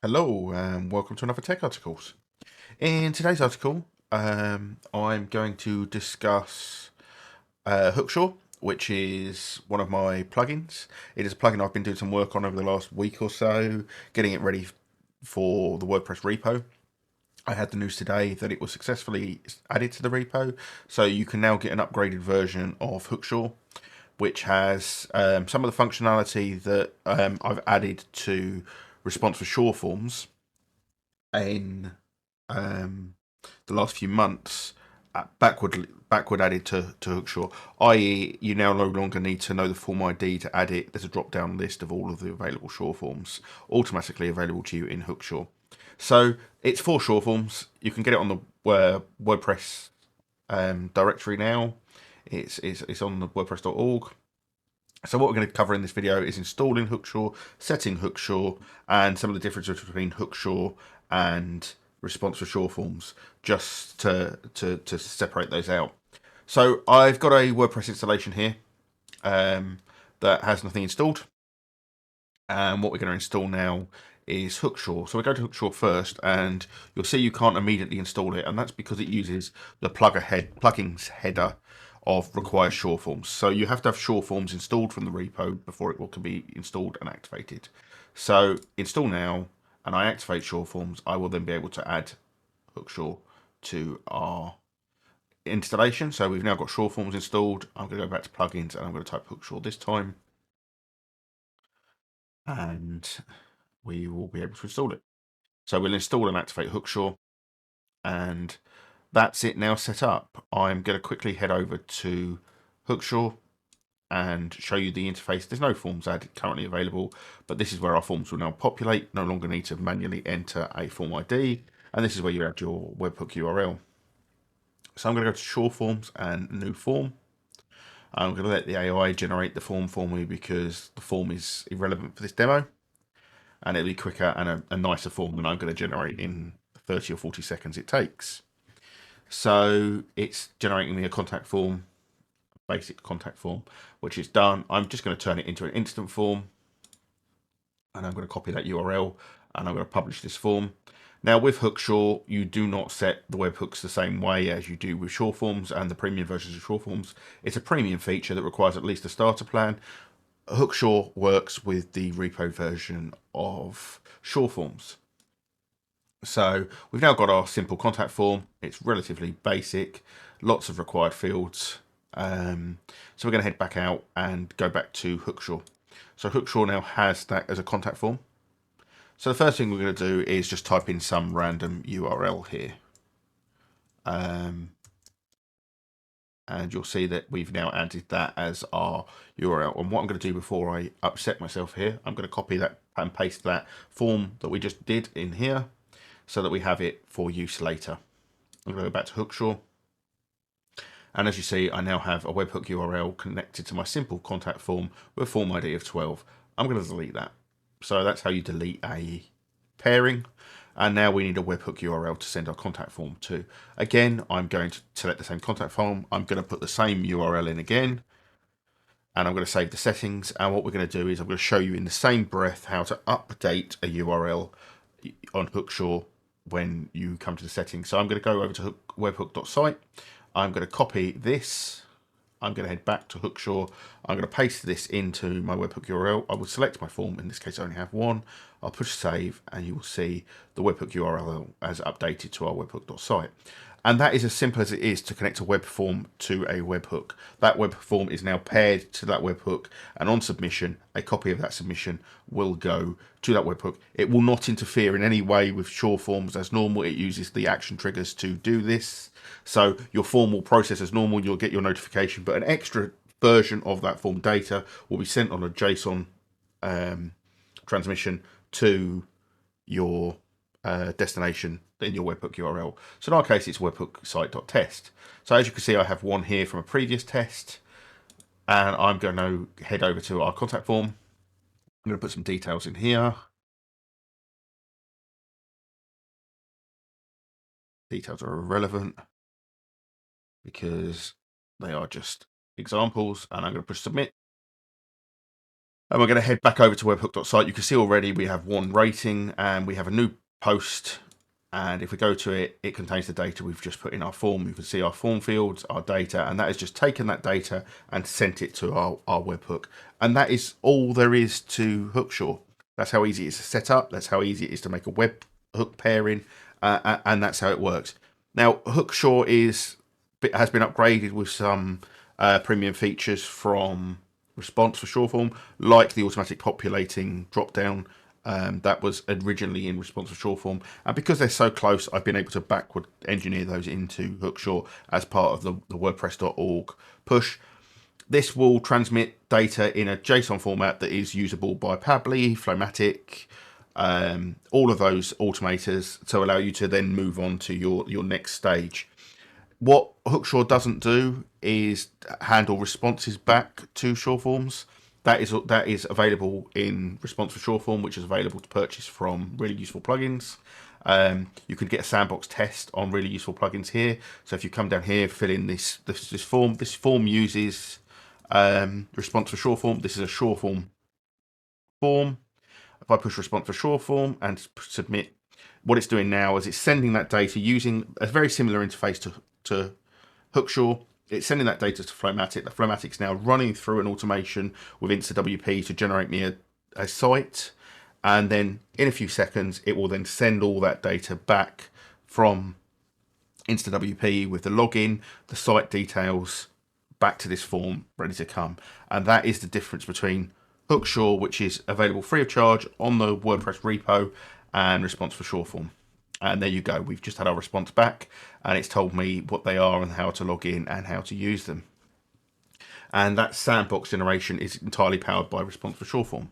Hello and welcome to another tech articles. In today's article, I'm going to discuss Hooksure, which is one of my plugins. It is a plugin I've been doing some work on over the last week or so, getting it ready for the WordPress repo. I had the news today that it was successfully added to the repo, so you can now get an upgraded version of Hooksure, which has some of the functionality that I've added to Response For SureForms in the last few months, backward added to Hooksure, i.e. you now no longer need to know the form ID to add it. There's a drop down list of all of the available SureForms automatically available to you in Hooksure. So it's for SureForms. You can get it on the WordPress directory now. It's on the WordPress.org. So what we're going to cover in this video is installing Hooksure, setting Hooksure, and some of the differences between Hooksure and Response For SureForms, just to separate those out. So I've got a WordPress installation here that has nothing installed. And what we're going to install now is Hooksure. So we go to Hooksure first, and you'll see you can't immediately install it, and that's because it uses the plugins header of require SureForms. So you have to have SureForms installed from the repo before it can be installed and activated. So install now, and I activate SureForms. I will then be able to add Hooksure to our installation. So we've now got SureForms installed. I'm going to go back to plugins, and I'm going to type Hooksure this time, and we will be able to install it. So we'll install and activate Hooksure, and that's it now set up. I'm going to quickly head over to Hooksure and show you the interface. There's no forms added currently available, but this is where our forms will now populate. No longer need to manually enter a form ID, and this is where you add your webhook URL. So I'm going to go to SureForms and new form. I'm going to let the AI generate the form for me because the form is irrelevant for this demo, and it'll be quicker and a nicer form than I'm going to generate in 30 or 40 seconds it takes. So it's generating me a contact form, basic contact form, which is done. I'm just going to turn it into an instant form, and I'm going to copy that URL, and I'm going to publish this form. Now with Hooksure, you do not set the webhooks the same way as you do with SureForms and the premium versions of SureForms. It's a premium feature that requires at least a starter plan. Hooksure works with the repo version of SureForms. So we've now got our simple contact form. It's relatively basic, lots of required fields. So we're going to head back out and go back to Hooksure. So Hooksure now has that as a contact form. So the first thing we're going to do is just type in some random URL here. And you'll see that we've now added that as our URL. And what I'm going to do before I upset myself here, I'm going to copy that and paste that form that we just did in here, so that we have it for use later. I'm going to go back to Hooksure. And as you see, I now have a webhook URL connected to my simple contact form with a form ID of 12. I'm going to delete that. So that's how you delete a pairing. And now we need a webhook URL to send our contact form to. Again, I'm going to select the same contact form. I'm going to put the same URL in again. And I'm going to save the settings. And what we're going to do is I'm going to show you in the same breath how to update a URL on Hooksure when you come to the settings. So I'm going to go over to webhook.site. I'm going to copy this. I'm going to head back to Hooksure. I'm going to paste this into my webhook URL. I will select my form. In this case, I only have one. I'll push save, and you will see the webhook URL as updated to our webhook.site. And that is as simple as it is to connect a web form to a webhook. That web form is now paired to that webhook, and on submission, a copy of that submission will go to that webhook. It will not interfere in any way with SureForms as normal. It uses the action triggers to do this. So your form will process as normal, you'll get your notification, but an extra version of that form data will be sent on a JSON transmission to your destination in your webhook URL. So in our case, it's webhook site.test. So as you can see, I have one here from a previous test, and I'm going to head over to our contact form. I'm going to put some details in here. Details are irrelevant because they are just examples, and I'm going to push submit. And we're going to head back over to webhook.site. You can see already we have 1 rating and we have a new post. And if we go to it, it contains the data we've just put in our form. You can see our form fields, our data, and that has just taken that data and sent it to our webhook. And that is all there is to Hooksure. That's how easy it is to set up. That's how easy it is to make a webhook pairing. And that's how it works. Now, Hooksure has been upgraded with some premium features from Response For SureForm, like the automatic populating drop-down that was originally in Response For SureForm. And because they're so close, I've been able to backward engineer those into Hooksure as part of the WordPress.org push. This will transmit data in a JSON format that is usable by Pabbly, Flowmattic, all of those automators to allow you to then move on to your next stage. What Hooksure doesn't do is handle responses back to SureForms. That is available in Response For SureForm, which is available to purchase from Really Useful Plugins. You could get a sandbox test on Really Useful Plugins here. So if you come down here, fill in this form. This form uses Response For SureForm. This is a SureForm form. If I push Response For SureForm and submit, what it's doing now is it's sending that data using a very similar interface to Hooksure. It's sending that data to Flowmattic. The Flowmatic's now running through an automation with InstaWP to generate me a site. And then in a few seconds, it will then send all that data back from InstaWP with the login, the site details, back to this form ready to come. And that is the difference between Hooksure, which is available free of charge on the WordPress repo, and Response For SureForm. And there you go. We've just had our response back and it's told me what they are and how to log in and how to use them. And that sandbox generation is entirely powered by Response For SureForm.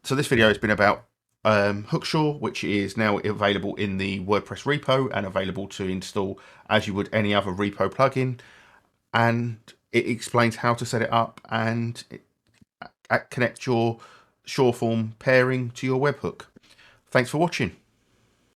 So this video has been about Hooksure, which is now available in the WordPress repo and available to install as you would any other repo plugin. And it explains how to set it up and connect your SureForm pairing to your webhook. Thanks for watching.